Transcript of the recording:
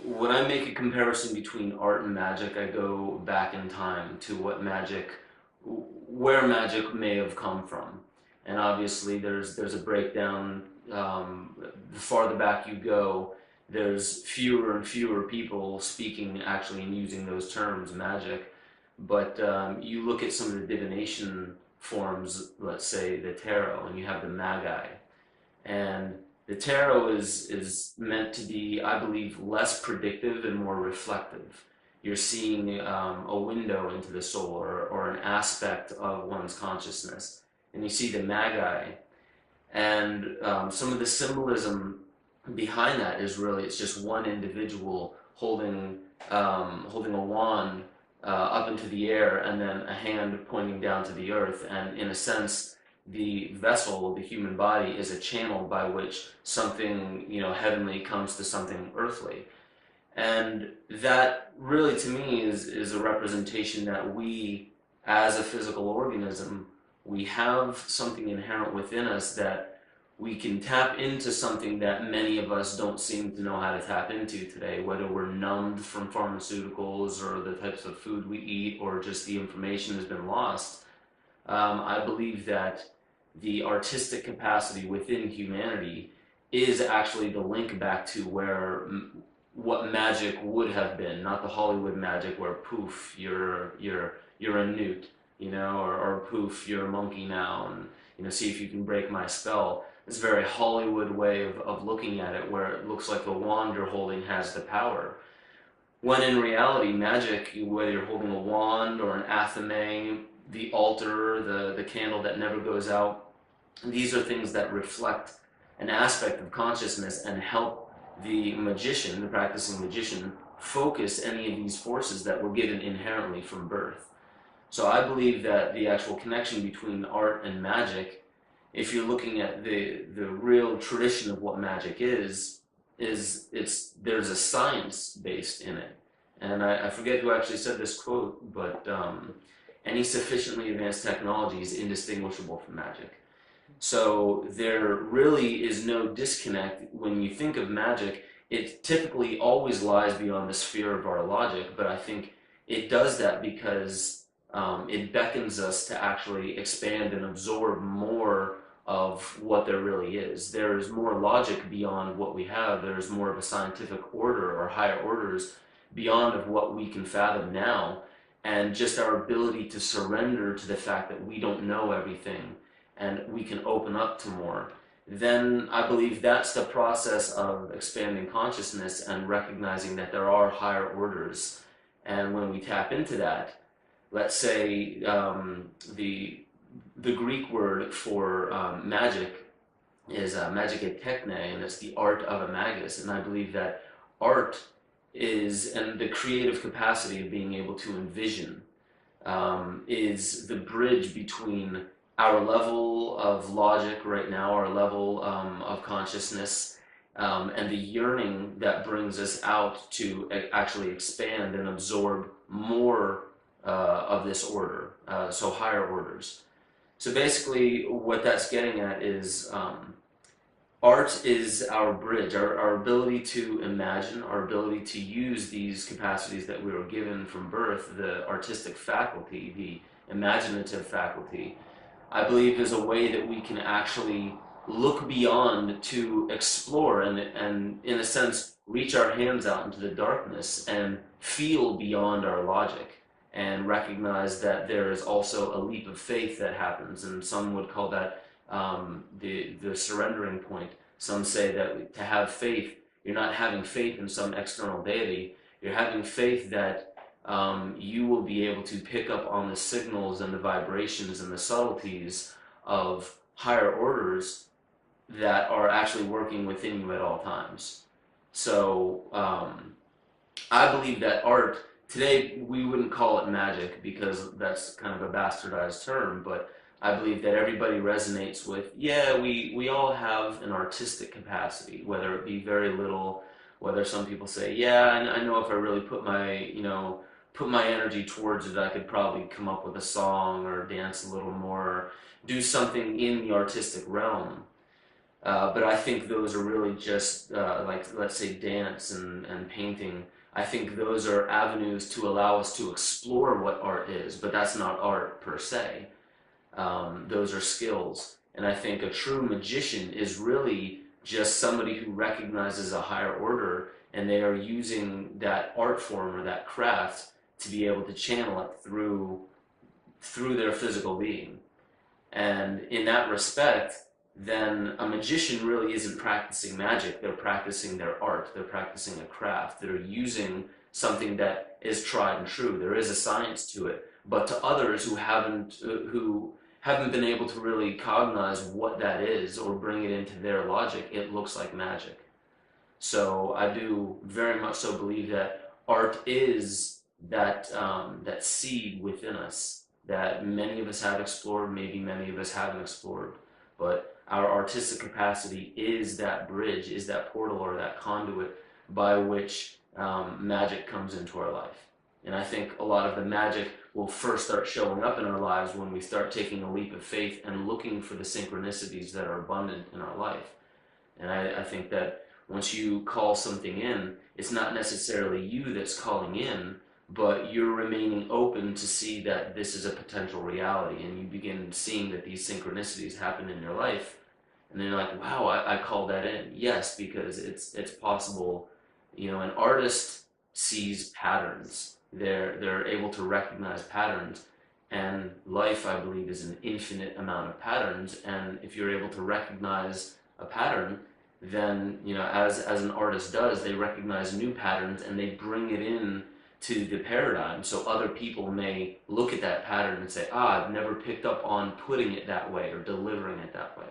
when I make a comparison between art and magic, I go back in time to where magic may have come from. And obviously there's a breakdown. The farther back you go, there's fewer and fewer people speaking actually and using those terms, magic. But you look at some of the divination forms, let's say the tarot, and you have the Magi. And the tarot is meant to be, I believe, less predictive and more reflective. You're seeing a window into the soul, or an aspect of one's consciousness. And you see the Magi, and some of the symbolism behind that is really, it's just one individual holding a wand up into the air, and then a hand pointing down to the earth. And in a sense, the vessel, the human body, is a channel by which something, heavenly comes to something earthly. And that really, to me, is a representation that we, as a physical organism, we have something inherent within us that we can tap into, something that many of us don't seem to know how to tap into today, whether we're numbed from pharmaceuticals or the types of food we eat, or just the information has been lost. I believe that the artistic capacity within humanity is actually the link back to what magic would have been, not the Hollywood magic where poof, you're a newt, or poof, you're a monkey now, and see if you can break my spell. It's a very Hollywood way of looking at it, where it looks like the wand you're holding has the power. When in reality, magic, whether you're holding a wand or an athame, the altar, the candle that never goes out, these are things that reflect an aspect of consciousness and help the magician, the practicing magician, focus any of these forces that were given inherently from birth. So I believe that the actual connection between art and magic, if you're looking at the real tradition of what magic is there's a science based in it. And I forget who actually said this quote, but any sufficiently advanced technology is indistinguishable from magic. So there really is no disconnect. When you think of magic, it typically always lies beyond the sphere of our logic, but I think it does that because it beckons us to actually expand and absorb more of what there really is. There is more logic beyond what we have. There's more of a scientific order, or higher orders beyond of what we can fathom now. And just our ability to surrender to the fact that we don't know everything and we can open up to more, then I believe that's the process of expanding consciousness and recognizing that there are higher orders. And when we tap into that, let's say the Greek word for magic is magike techne, and it's the art of a magus. And I believe that art is, and the creative capacity of being able to envision, is the bridge between our level of logic right now, our level of consciousness, and the yearning that brings us out to actually expand and absorb more of this order, so higher orders. So basically what that's getting at is art is our bridge, our ability to imagine, our ability to use these capacities that we were given from birth, the artistic faculty, the imaginative faculty. I believe is a way that we can actually look beyond, to explore and in a sense reach our hands out into the darkness and feel beyond our logic, and recognize that there is also a leap of faith that happens. And some would call that the surrendering point. Some say that to have faith, you're not having faith in some external deity, you're having faith that you will be able to pick up on the signals and the vibrations and the subtleties of higher orders that are actually working within you at all times. So I believe that art, today we wouldn't call it magic because that's kind of a bastardized term, but I believe that everybody resonates with, yeah, we all have an artistic capacity, whether it be very little, whether some people say, yeah, I know if I really put my energy towards it, I could probably come up with a song or dance a little more, do something in the artistic realm. But I think those are really just like, let's say, dance and painting. I think those are avenues to allow us to explore what art is, but that's not art per se. Those are skills. And I think a true magician is really just somebody who recognizes a higher order, and they are using that art form or that craft to be able to channel it through their physical being. And in that respect, then a magician really isn't practicing magic. They're practicing their art. They're practicing a craft. They're using something that is tried and true. There is a science to it. But to others who haven't been able to really cognize what that is or bring it into their logic, it looks like magic. So I do very much so believe that art is that seed within us that many of us have explored, maybe many of us haven't explored, but our artistic capacity is that bridge, is that portal or that conduit by which magic comes into our life. And I think a lot of the magic will first start showing up in our lives when we start taking a leap of faith and looking for the synchronicities that are abundant in our life. And I think that once you call something in, it's not necessarily you that's calling in, but you're remaining open to see that this is a potential reality, and you begin seeing that these synchronicities happen in your life, and then you're like, wow, I called that in. Yes, because it's possible. You know, an artist sees patterns. They're able to recognize patterns, and life, I believe, is an infinite amount of patterns. And if you're able to recognize a pattern, then, you know, as an artist does, they recognize new patterns and they bring it in to the paradigm. So other people may look at that pattern and say, ah, I've never picked up on putting it that way or delivering it that way.